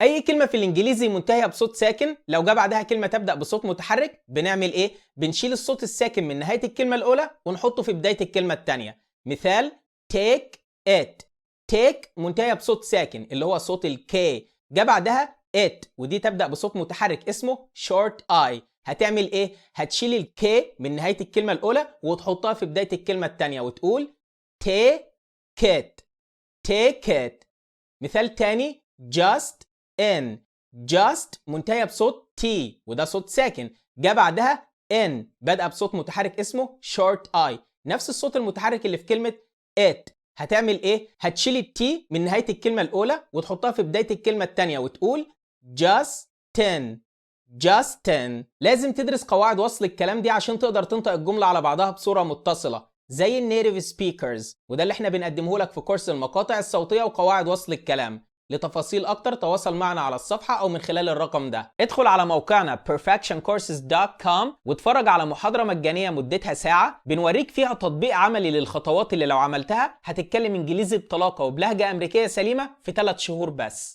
اي كلمه في الانجليزي منتهيه بصوت ساكن لو جه بعدها كلمه تبدا بصوت متحرك بنعمل ايه؟ بنشيل الصوت الساكن من نهايه الكلمه الاولى ونحطه في بدايه الكلمه الثانيه. مثال take it. take منتهيه بصوت ساكن اللي هو صوت الكي، جه بعدها it ودي تبدا بصوت متحرك اسمه short I. هتعمل ايه؟ هتشيل الكي من نهايه الكلمه الاولى وتحطها في بدايه الكلمه الثانيه وتقول take it. take it. مثال تاني just in. just منتهية بصوت T وده صوت ساكن، جاء بعدها in بدأ بصوت متحرك اسمه short I، نفس الصوت المتحرك اللي في كلمة it. هتعمل ايه؟ هتشيل التي من نهاية الكلمة الأولى وتحطها في بداية الكلمة التانية وتقول Justin. Justin. لازم تدرس قواعد وصل الكلام دي عشان تقدر تنطق الجملة على بعضها بصورة متصلة زي النيتيف سبيكرز، وده اللي احنا بنقدمه لك في كورس المقاطع الصوتية وقواعد وصل الكلام. لتفاصيل أكتر تواصل معنا على الصفحة أو من خلال الرقم ده. ادخل على موقعنا perfectioncourses.com واتفرج على محاضرة مجانية مدتها ساعة بنوريك فيها تطبيق عملي للخطوات اللي لو عملتها هتتكلم إنجليزي بطلاقة وبلهجة أمريكية سليمة في 3 شهور بس.